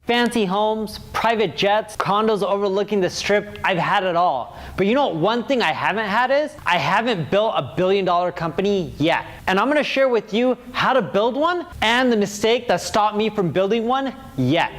Fancy homes, private jets, condos overlooking the strip, I've had it all. But you know what one thing I haven't had is, I haven't built a billion-dollar company yet. And I'm gonna share with you how to build one and the mistake that stopped me from building one yet.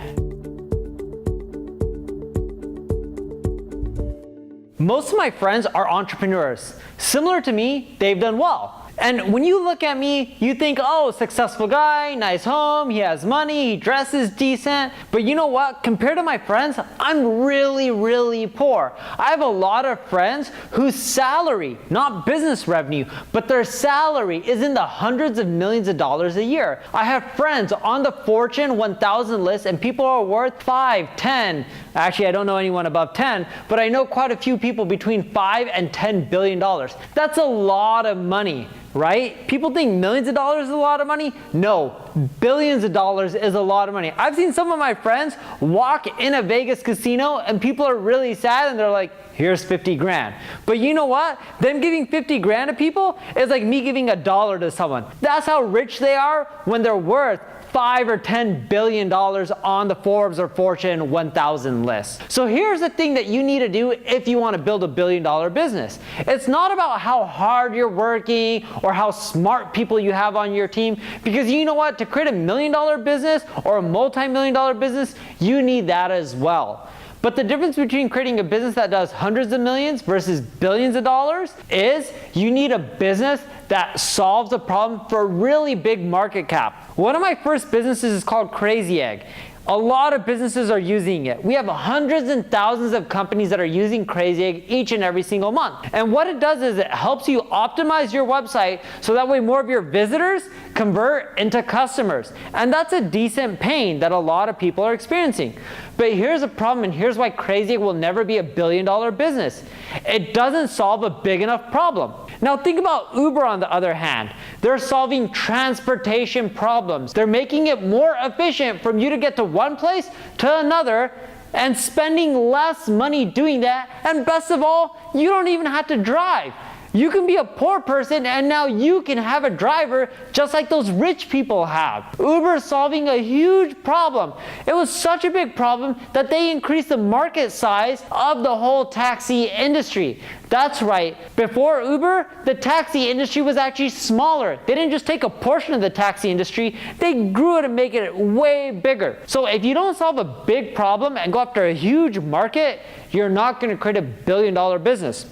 Most of my friends are entrepreneurs. Similar to me, they've done well. And when you look at me, you think, oh, successful guy, nice home, he has money, he dresses decent. But you know what? Compared to my friends, I'm really, really poor. I have a lot of friends whose salary, not business revenue, but their salary is in the hundreds of millions of dollars a year. I have friends on the Fortune 1000 list and people are worth 5, 10. Actually, I don't know anyone above 10, but I know quite a few people between 5 and 10 billion dollars. That's a lot of money, right? People think millions of dollars is a lot of money. No, billions of dollars is a lot of money. I've seen some of my friends walk in a Vegas casino and people are really sad and they're like, here's 50 grand. But you know what? Them giving 50 grand to people is like me giving $1 to someone. That's how rich they are when they're worth 5 or 10 billion dollars on the Forbes or Fortune 1000 list. So here's the thing that you need to do if you want to build a billion-dollar business. It's not about how hard you're working or how smart people you have on your team, because you know what? To create a million-dollar business or a multi-million-dollar business, you need that as well. But the difference between creating a business that does hundreds of millions versus billions of dollars is you need a business that solves a problem for a really big market cap. One of my first businesses is called Crazy Egg. A lot of businesses are using it. We have hundreds and thousands of companies that are using Crazy Egg each and every single month. And what it does is it helps you optimize your website so that way more of your visitors convert into customers. And that's a decent pain that a lot of people are experiencing. But here's a problem, and here's why Crazy Egg will never be a billion-dollar business. It doesn't solve a big enough problem. Now think about Uber on the other hand. They're solving transportation problems. They're making it more efficient for you to get to one place to another and spending less money doing that. And best of all, you don't even have to drive. You can be a poor person and now you can have a driver just like those rich people have. Uber is solving a huge problem. It was such a big problem that they increased the market size of the whole taxi industry. That's right. Before Uber, the taxi industry was actually smaller. They didn't just take a portion of the taxi industry, they grew it and make it way bigger. So if you don't solve a big problem and go after a huge market, you're not going to create a billion-dollar business.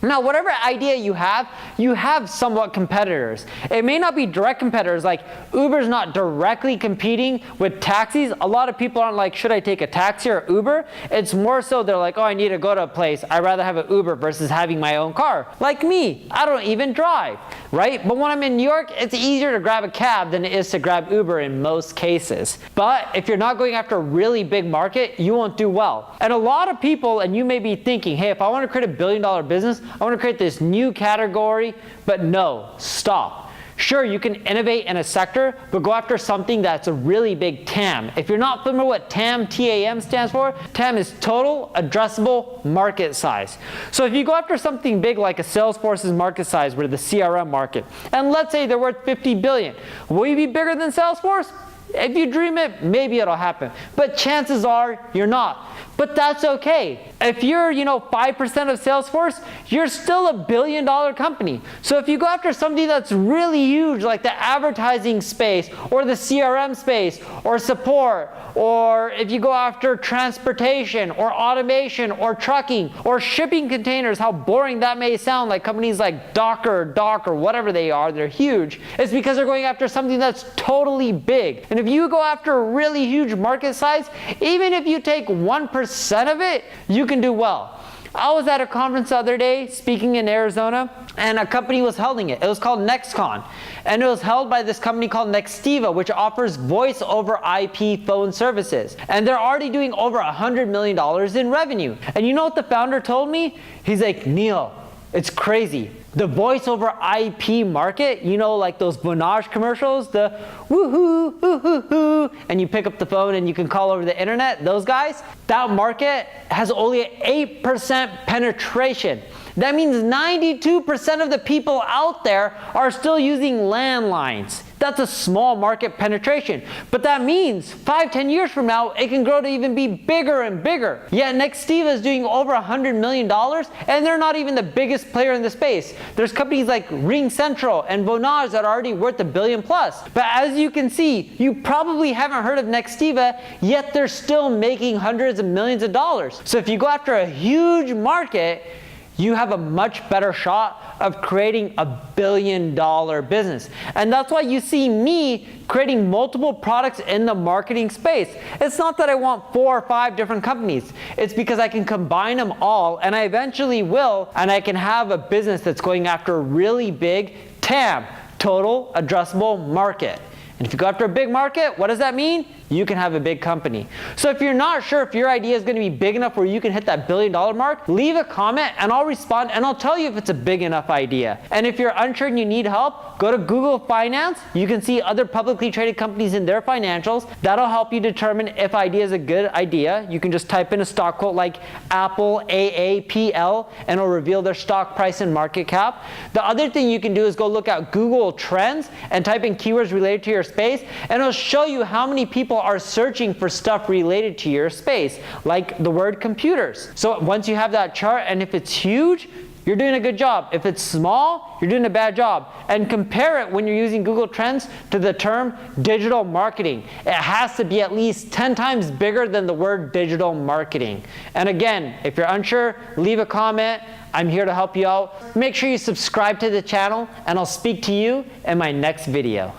Now, whatever idea you have somewhat competitors. It may not be direct competitors, like Uber's not directly competing with taxis. A lot of people aren't like, should I take a taxi or Uber? It's more so they're like, oh, I need to go to a place. I'd rather have an Uber versus having my own car. Like me, I don't even drive, right? But when I'm in New York, it's easier to grab a cab than it is to grab Uber in most cases. But if you're not going after a really big market, you won't do well. And a lot of people, and you may be thinking, hey, if I want to create a billion-dollar business, I want to create this new category, but no, stop. Sure, you can innovate in a sector, but go after something that's a really big TAM. If you're not familiar with what TAM, T-A-M stands for, TAM is total addressable market size. So if you go after something big like a Salesforce's market size, or the CRM market, and let's say they're worth 50 billion, will you be bigger than Salesforce? If you dream it, maybe it'll happen. But chances are you're not. But that's okay. If you're, 5% of Salesforce, you're still a billion-dollar company. So if you go after something that's really huge, like the advertising space, or the CRM space, or support, or if you go after transportation, or automation, or trucking, or shipping containers, how boring that may sound, like companies like Docker, or whatever they are, they're huge. It's because they're going after something that's totally big. And if you go after a really huge market size, even if you take 1% of it, you can do well. I was at a conference the other day speaking in Arizona, and a company was holding it. It was called NextCon, and it was held by this company called Nextiva, which offers voice over IP phone services. And they're already doing over $100 million in revenue. And you know what the founder told me? He's like, Neil, it's crazy. The voice over IP market, like those Vonage commercials, the woohoo, hoo hoo hoo, and you pick up the phone and you can call over the internet, those guys, that market has only 8% penetration. That means 92% of the people out there are still using landlines. That's a small market penetration. But that means 5-10 years from now, it can grow to even be bigger and bigger. Yet Nextiva is doing over $100 million, and they're not even the biggest player in the space. There's companies like RingCentral and Vonage that are already worth $1 billion plus. But as you can see, you probably haven't heard of Nextiva, yet they're still making hundreds of millions of dollars. So if you go after a huge market, you have a much better shot of creating a $1 billion business. And that's why you see me creating multiple products in the marketing space. It's not that I want 4 or 5 different companies. It's because I can combine them all, and I eventually will, and I can have a business that's going after a really big TAM, total addressable market. And if you go after a big market, what does that mean? You can have a big company. So if you're not sure if your idea is going to be big enough where you can hit that $1 billion mark, leave a comment and I'll respond and I'll tell you if it's a big enough idea. And if you're unsure and you need help, go to Google Finance. You can see other publicly traded companies in their financials. That'll help you determine if idea is a good idea. You can just type in a stock quote like Apple AAPL and it'll reveal their stock price and market cap. The other thing you can do is go look at Google Trends and type in keywords related to your space, and it'll show you how many people are searching for stuff related to your space, like the word computers. So once you have that chart, and if it's huge, you're doing a good job. If it's small, you're doing a bad job. And compare it when you're using Google Trends to the term digital marketing. It has to be at least 10 times bigger than the word digital marketing. And again, if you're unsure, leave a comment. I'm here to help you out. Make sure you subscribe to the channel, and I'll speak to you in my next video.